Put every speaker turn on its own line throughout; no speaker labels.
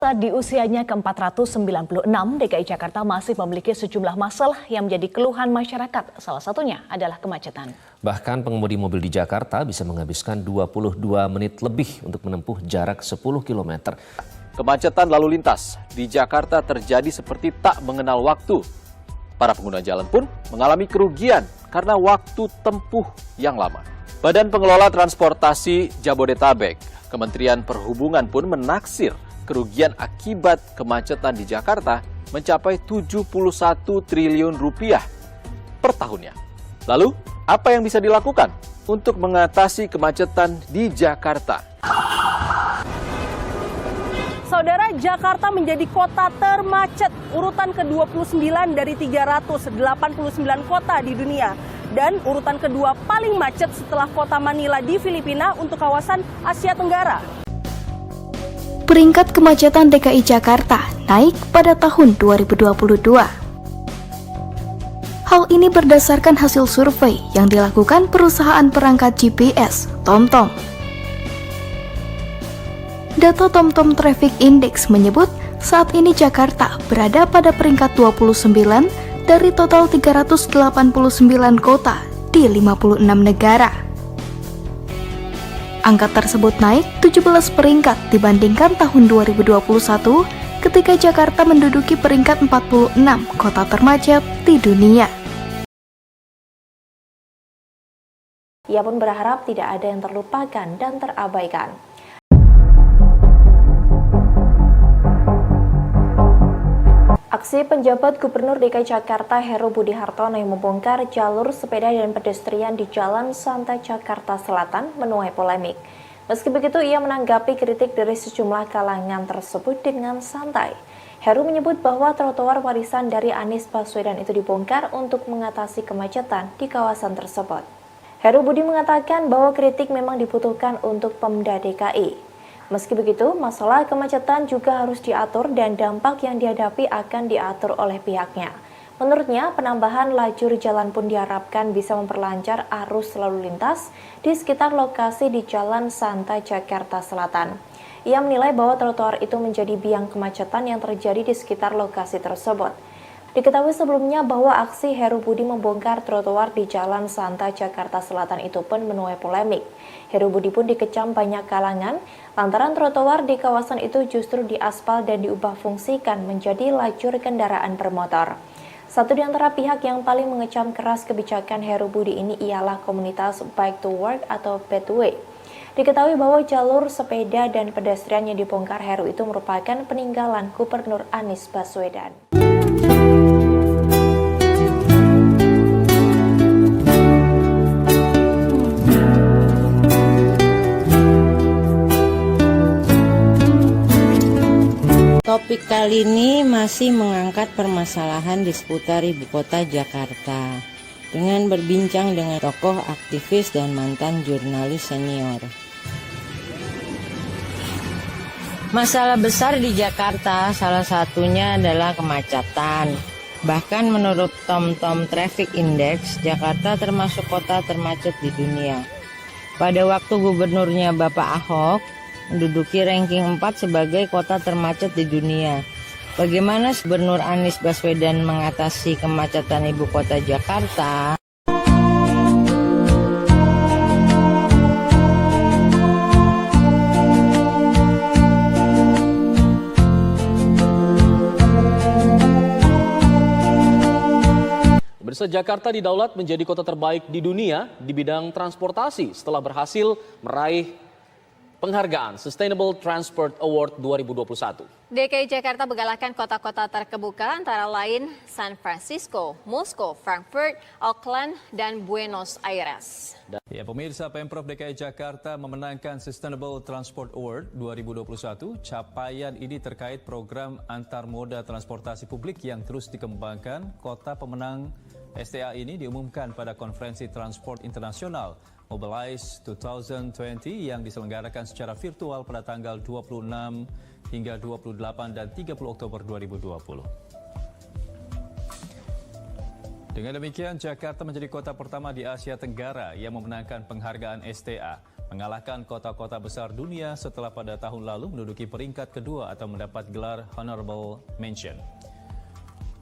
Di usianya ke-496, DKI Jakarta masih memiliki sejumlah masalah yang menjadi keluhan masyarakat. Salah satunya adalah kemacetan.
Bahkan pengemudi mobil di Jakarta bisa menghabiskan 22 menit lebih untuk menempuh jarak 10 km.
Kemacetan lalu lintas di Jakarta terjadi seperti tak mengenal waktu. Para pengguna jalan pun mengalami kerugian karena waktu tempuh yang lama. Badan Pengelola Transportasi Jabodetabek, Kementerian Perhubungan pun menaksir kerugian akibat kemacetan di Jakarta mencapai 71 triliun rupiah per tahunnya. Lalu, apa yang bisa dilakukan untuk mengatasi kemacetan di Jakarta?
Saudara, Jakarta menjadi kota termacet, urutan ke-29 dari 389 kota di dunia. Dan urutan kedua paling macet setelah kota Manila di Filipina untuk kawasan Asia Tenggara.
Peringkat kemacetan DKI Jakarta naik pada tahun 2022. Hal ini berdasarkan hasil survei yang dilakukan perusahaan perangkat GPS, TomTom. Data TomTom Traffic Index menyebut saat ini Jakarta berada pada peringkat 29 dari total 389 kota di 56 negara. Angka tersebut naik 17 peringkat dibandingkan tahun 2021 ketika Jakarta menduduki peringkat 46 kota termacet di dunia.
Ia pun berharap tidak ada yang terlupakan dan terabaikan. Aksi penjabat Gubernur DKI Jakarta Heru Budi Hartono yang membongkar jalur sepeda dan pedestrian di Jalan Santai Jakarta Selatan menuai polemik. Meski begitu, ia menanggapi kritik dari sejumlah kalangan tersebut dengan santai. Heru menyebut bahwa trotoar warisan dari Anies Baswedan itu dibongkar untuk mengatasi kemacetan di kawasan tersebut. Heru Budi mengatakan bahwa kritik memang dibutuhkan untuk Pemda DKI. Meski begitu, masalah kemacetan juga harus diatur dan dampak yang dihadapi akan diatur oleh pihaknya. Menurutnya, penambahan lajur jalan pun diharapkan bisa memperlancar arus lalu lintas di sekitar lokasi di Jalan Santai Jakarta Selatan. Ia menilai bahwa trotoar itu menjadi biang kemacetan yang terjadi di sekitar lokasi tersebut. Diketahui sebelumnya bahwa aksi Heru Budi membongkar trotoar di Jalan Santai Jakarta Selatan itu pun menuai polemik. Heru Budi pun dikecam banyak kalangan lantaran trotoar di kawasan itu justru diaspal dan diubah fungsikan menjadi lajur kendaraan bermotor. Satu di antara pihak yang paling mengecam keras kebijakan Heru Budi ini ialah komunitas Bike to Work atau Pathway. Diketahui bahwa jalur sepeda dan pedestrian yang dibongkar Heru itu merupakan peninggalan Gubernur Anies Baswedan.
Topik kali ini masih mengangkat permasalahan di seputar ibu kota Jakarta dengan berbincang dengan tokoh aktivis dan mantan jurnalis senior. Masalah besar di Jakarta salah satunya adalah kemacetan. Bahkan menurut TomTom Traffic Index, Jakarta termasuk kota termacet di dunia. Pada waktu gubernurnya Bapak Ahok menduduki ranking 4 sebagai kota termacet di dunia. Bagaimana Gubernur Anies Baswedan mengatasi kemacetan ibu kota Jakarta?
Pemirsa, Jakarta didaulat menjadi kota terbaik di dunia di bidang transportasi setelah berhasil meraih penghargaan Sustainable Transport Award 2021.
DKI Jakarta menggalakkan kota-kota terkemuka antara lain San Francisco, Moskow, Frankfurt, Auckland, dan Buenos Aires.
Ya, pemirsa, Pemprov DKI Jakarta memenangkan Sustainable Transport Award 2021. Capaian ini terkait program antar moda transportasi publik yang terus dikembangkan. Kota pemenang STA ini diumumkan pada Konferensi Transport Internasional Mobilize 2020 yang diselenggarakan secara virtual pada tanggal 26 hingga 28 dan 30 Oktober 2020. Dengan demikian, Jakarta menjadi kota pertama di Asia Tenggara yang memenangkan penghargaan STA. mengalahkan kota-kota besar dunia setelah pada tahun lalu menduduki peringkat kedua atau mendapat gelar Honorable Mention.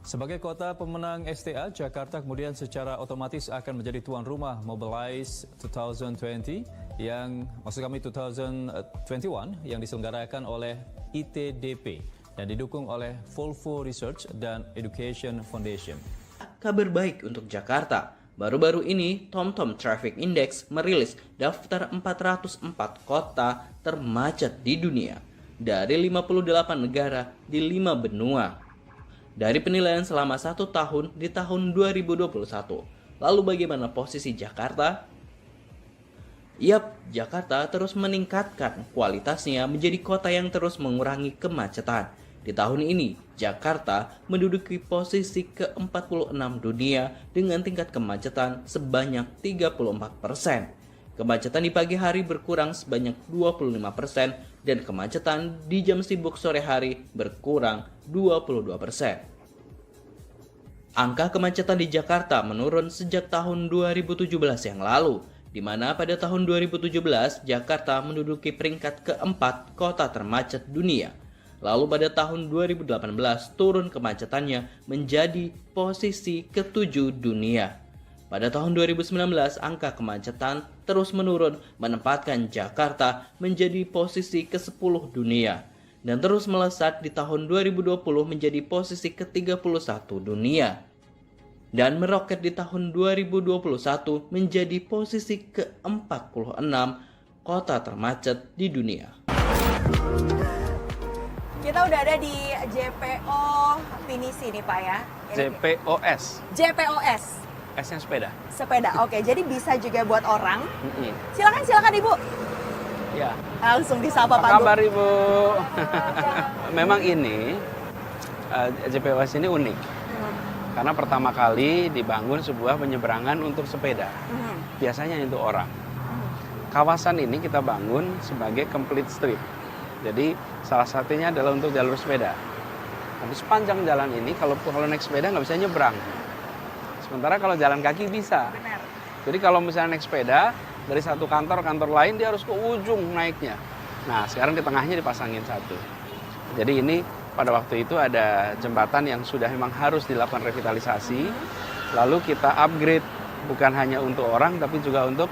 Sebagai kota pemenang STA, Jakarta kemudian secara otomatis akan menjadi tuan rumah Mobilize 2020 2021 yang diselenggarakan oleh ITDP dan didukung oleh Volvo Research dan Education Foundation.
Kabar baik untuk Jakarta. Baru-baru ini, TomTom Traffic Index merilis daftar 404 kota termacet di dunia dari 58 negara di 5 benua. Dari penilaian selama 1 tahun di tahun 2021. Lalu bagaimana posisi Jakarta? Yap, Jakarta terus meningkatkan kualitasnya menjadi kota yang terus mengurangi kemacetan. Di tahun ini, Jakarta menduduki posisi ke-46 dunia dengan tingkat kemacetan sebanyak 34%. Kemacetan di pagi hari berkurang sebanyak 25% dan kemacetan di jam sibuk sore hari berkurang 22%. Angka kemacetan di Jakarta menurun sejak tahun 2017 yang lalu, di mana pada tahun 2017 Jakarta menduduki peringkat keempat kota termacet dunia. Lalu pada tahun 2018 turun kemacetannya menjadi posisi ke-7 dunia. Pada tahun 2019 angka kemacetan terus menurun menempatkan Jakarta menjadi posisi ke-10 dunia dan terus melesat di tahun 2020 menjadi posisi ke-31 dunia dan meroket di tahun 2021 menjadi posisi ke-46 kota termacet di dunia.
Kita udah ada di JPO Pinisi nih Pak ya.
JPOS.
JPOS.
S-nya sepeda.
Sepeda, oke. Jadi bisa juga buat orang. Silakan Ibu.
Ya.
Langsung disapa Pak.
Apa kabar Ibu? Memang ini JPOS ini unik. Karena pertama kali dibangun sebuah penyeberangan untuk sepeda. Biasanya untuk orang. Kawasan ini kita bangun sebagai complete street. Jadi salah satunya adalah untuk jalur sepeda. Tapi sepanjang jalan ini kalau naik sepeda nggak bisa nyebrang. Sementara kalau jalan kaki bisa.
Benar.
Jadi kalau misalnya naik sepeda dari satu kantor lain dia harus ke ujung naiknya. Nah sekarang di tengahnya dipasangin satu. Jadi ini pada waktu itu ada jembatan yang sudah memang harus dilakukan revitalisasi. Lalu kita upgrade bukan hanya untuk orang tapi juga untuk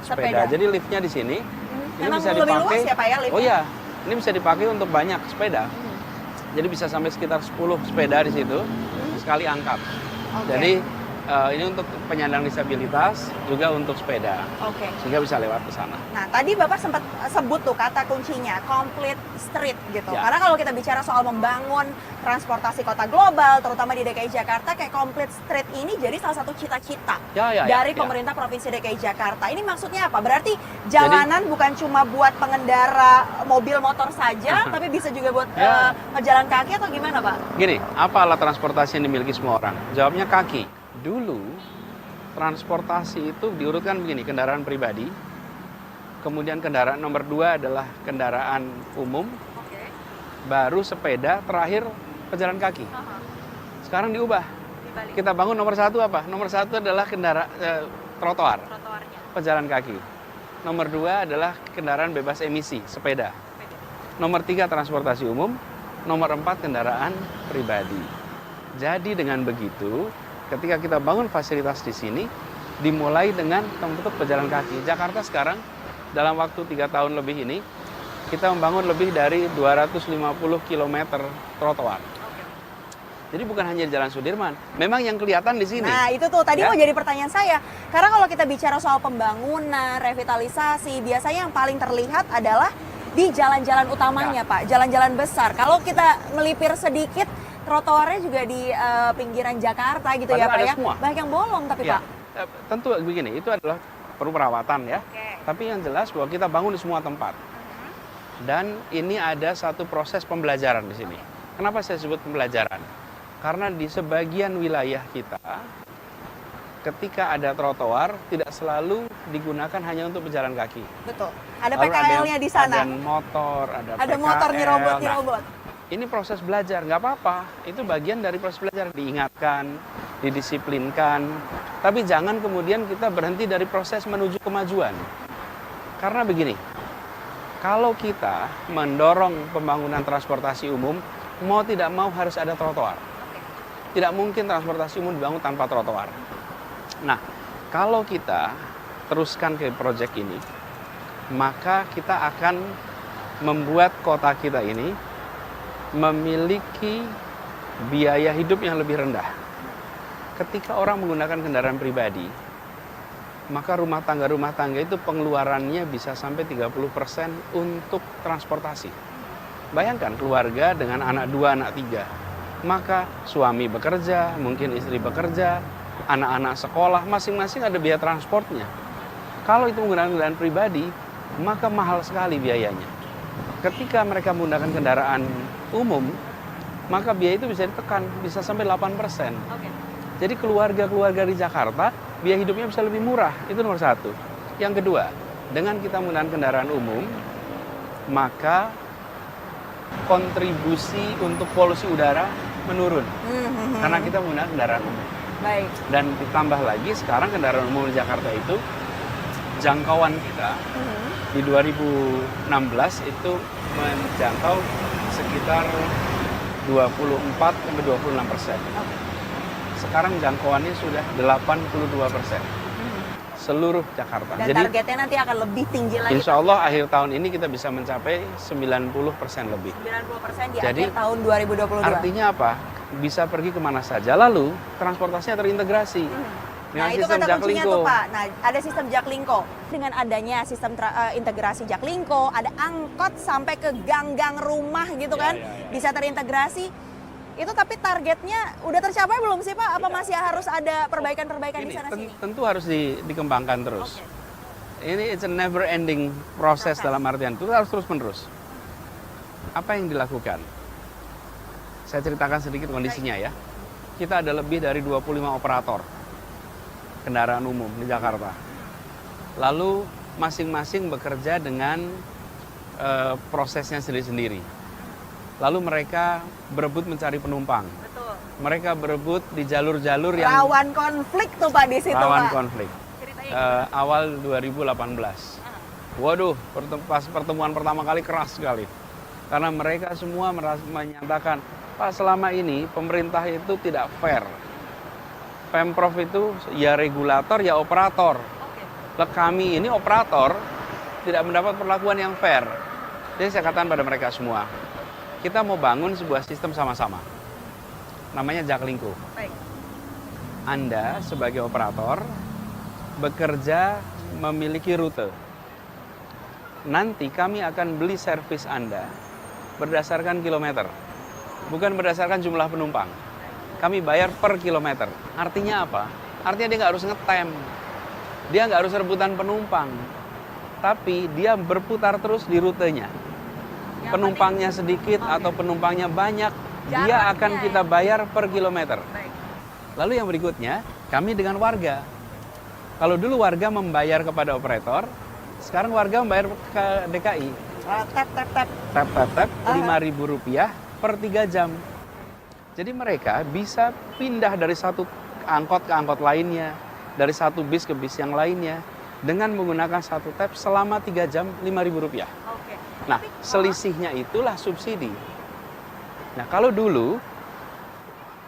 sepeda. Jadi liftnya di sini. Ini
Memang
bisa
lebih
dipakai.
luas ya Pak ya liftnya?
Oh iya, ini bisa dipakai untuk banyak sepeda. Jadi bisa sampai sekitar 10 sepeda di situ sekali angkat. Jadi ini untuk penyandang disabilitas juga untuk sepeda. Sehingga bisa lewat ke sana.
Nah, tadi Bapak sempat sebut tuh kata kuncinya complete street gitu.
Ya.
Karena kalau kita bicara soal membangun transportasi kota global, terutama di DKI Jakarta, kayak complete street ini jadi salah satu cita-cita dari pemerintah Provinsi DKI Jakarta. Ini maksudnya apa? Berarti jalanan bukan cuma buat pengendara mobil motor saja, tapi bisa juga buat pejalan kaki atau gimana Pak?
Gini, apa alat transportasi yang dimiliki semua orang? Jawabnya kaki. Dulu transportasi itu diurutkan begini, kendaraan pribadi, kemudian kendaraan nomor 2 adalah kendaraan umum, baru sepeda, terakhir pejalan kaki. Sekarang diubah. Kita bangun nomor 1 apa? Nomor 1 adalah trotoar, pejalan kaki. Nomor 2 adalah kendaraan bebas emisi, sepeda. Nomor 3 transportasi umum, nomor 4 kendaraan pribadi. Jadi dengan begitu, ketika kita bangun fasilitas di sini, dimulai dengan bentuk pejalan kaki. Jakarta sekarang dalam waktu 3 tahun lebih ini, kita membangun lebih dari 250 km trotoar. Jadi bukan hanya di Jalan Sudirman, memang yang kelihatan di sini.
Nah itu tuh tadi mau jadi pertanyaan saya. Karena kalau kita bicara soal pembangunan, revitalisasi, biasanya yang paling terlihat adalah di jalan-jalan utamanya Pak, jalan-jalan besar. Kalau kita melipir sedikit, trotoarnya juga di pinggiran Jakarta gitu. Padahal ya Pak ya. Semua. Banyak yang bolong tapi Pak.
Tentu begini, itu adalah perlu perawatan ya. Tapi yang jelas bahwa kita bangun di semua tempat. Dan ini ada satu proses pembelajaran di sini. Kenapa saya sebut pembelajaran? Karena di sebagian wilayah kita, ketika ada trotoar, tidak selalu digunakan hanya untuk pejalan kaki.
Betul. Ada PKL-nya di sana.
Ada motor, ada PKL.
Motor nyerobot.
Ini proses belajar, nggak apa-apa. Itu bagian dari proses belajar. Diingatkan, didisiplinkan. Tapi jangan kemudian kita berhenti dari proses menuju kemajuan. Karena begini, kalau kita mendorong pembangunan transportasi umum, mau tidak mau harus ada trotoar. Tidak mungkin transportasi umum dibangun tanpa trotoar. Nah, kalau kita teruskan ke proyek ini, maka kita akan membuat kota kita ini memiliki biaya hidup yang lebih rendah. Ketika orang menggunakan kendaraan pribadi, maka rumah tangga itu pengeluarannya bisa sampai 30% untuk transportasi. Bayangkan keluarga dengan anak 2, anak 3. Maka suami bekerja, mungkin istri bekerja, anak-anak sekolah, masing-masing ada biaya transportnya. Kalau itu menggunakan kendaraan pribadi, maka mahal sekali biayanya. Ketika mereka menggunakan kendaraan umum, maka biaya itu bisa ditekan, bisa sampai 8%. Jadi keluarga-keluarga di Jakarta, biaya hidupnya bisa lebih murah, itu nomor satu. Yang kedua, dengan kita menggunakan kendaraan umum, maka kontribusi untuk polusi udara menurun. Karena kita menggunakan kendaraan umum.
Baik.
Dan ditambah lagi, sekarang kendaraan umum di Jakarta itu, jangkauan kita di 2016 itu menjangkau sekitar 24-26%. Sekarang jangkauannya sudah 82% seluruh Jakarta.
Dan
jadi
targetnya nanti akan lebih tinggi lagi.
Insya Allah akhir tahun ini kita bisa mencapai 90% lebih.
90% di
Jadi,
akhir tahun 2022.
Artinya apa? Bisa pergi kemana saja. Lalu transportasinya terintegrasi.
Nah, itu kata kuncinya tuh Pak. Nah, ada sistem Jaklingko. Dengan adanya sistem integrasi Jaklingko, ada angkot sampai ke gang-gang rumah gitu kan, bisa terintegrasi. Itu tapi targetnya udah tercapai belum sih Pak? Apa masih harus ada perbaikan-perbaikan di sana sini?
Tentu harus dikembangkan terus. Ini it's a never ending proses dalam artian itu harus terus menerus. Apa yang dilakukan? Saya ceritakan sedikit kondisinya ya. Kita ada lebih dari 25 operator kendaraan umum di Jakarta. Lalu masing-masing bekerja dengan prosesnya sendiri-sendiri. Lalu mereka berebut mencari penumpang.
Betul.
Mereka berebut di jalur-jalur yang
rawan konflik tuh Pak di situ
rawan
Pak.
Konflik. Awal 2018. Waduh, pas pertemuan pertama kali keras sekali. Karena mereka semua menyatakan, Pak, selama ini pemerintah itu tidak fair. Pemprov itu ya regulator ya operator. Kami ini operator tidak mendapat perlakuan yang fair. Jadi saya katakan pada mereka semua, kita mau bangun sebuah sistem sama-sama. Namanya Jaklingko. Anda sebagai operator bekerja memiliki rute. Nanti kami akan beli servis Anda berdasarkan kilometer. Bukan berdasarkan jumlah penumpang. Kami bayar per kilometer. Artinya apa? Artinya dia nggak harus ngetem. Dia nggak harus rebutan penumpang. Tapi dia berputar terus di rutenya. Penumpangnya sedikit atau penumpangnya banyak, dia akan kita bayar per kilometer. Lalu yang berikutnya, kami dengan warga. Kalau dulu warga membayar kepada operator, sekarang warga membayar ke DKI. Tap, Rp5.000 per 3 jam. Jadi mereka bisa pindah dari satu angkot ke angkot lainnya, dari satu bis ke bis yang lainnya, dengan menggunakan satu tap selama 3 jam Rp5.000. Nah, selisihnya itulah subsidi. Nah, kalau dulu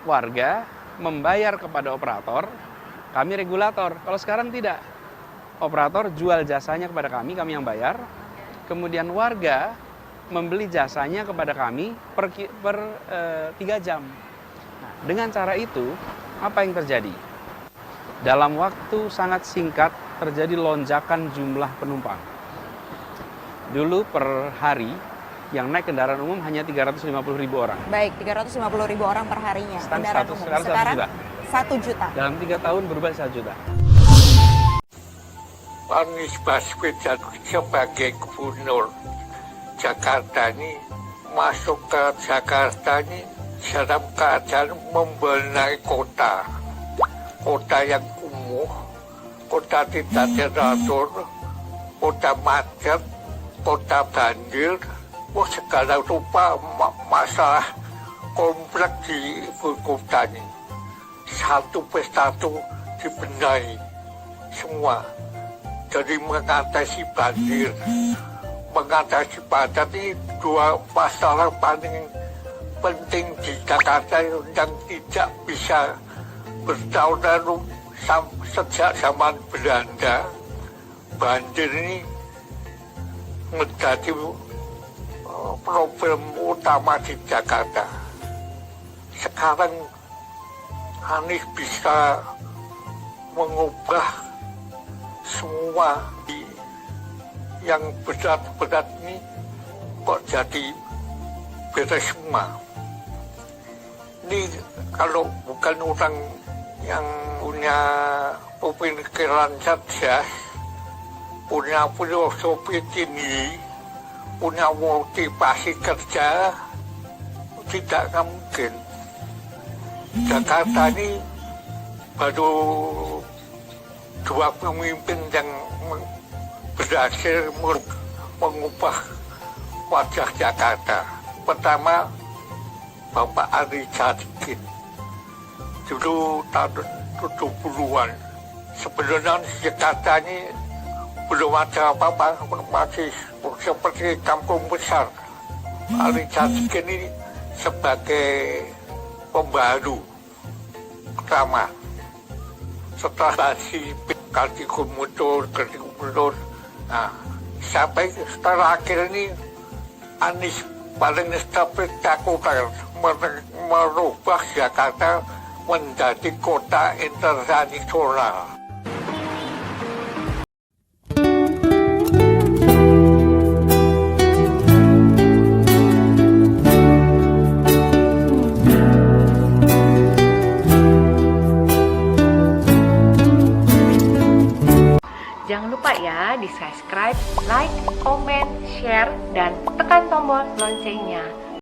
warga membayar kepada operator, kami regulator. Kalau sekarang tidak. Operator jual jasanya kepada kami yang bayar. Kemudian warga membeli jasanya kepada kami per 3 jam. Nah, dengan cara itu, apa yang terjadi? Dalam waktu sangat singkat terjadi lonjakan jumlah penumpang. Dulu per hari yang naik kendaraan umum hanya 350.000 orang.
Baik, 350.000 orang per harinya.
Sekarang
1 juta.
Dalam 3 tahun berubah 1 juta.
Anies Baswedan sebagai gubernur Jakarta ini masuk ke Jakarta ini dalam keadaan membenahi kota. Kota yang kumuh, kota tidak teratur, kota macet, kota banjir, segala rupa masalah kompleks di ibu kota ini. Satu persatu dibenahi semua. Jadi mengatasi banjir, mengatasi padat ini dua masalah paling penting di Jakarta yang tidak bisa bertahun-tahun sejak zaman Belanda. Banjir ini menjadi problem utama di Jakarta. Sekarang Anies bisa mengubah semua yang berat-berat ini kok jadi beres semua. Ini kalau bukan orang yang punya pemikiran cerdas, punya filosofi tinggi, punya motivasi kerja, tidak mungkin. Jakarta ini baru dua pemimpin yang berhasil mengubah wajah Jakarta. Pertama, Bapak Ali Sadikin. Dulu tahun 70-an. Sebenarnya Jakarta ini belum ada apa-apa, masih seperti kampung besar. Ali Sadikin ini sebagai pembaru pertama. Setelah si Karti Gubernur, nah sampai terakhir ini Anies paling spektakuler merubah Jakarta menjadi kota internasional.
Jangan lupa ya di subscribe, like, comment, share, dan tekan tombol loncengnya.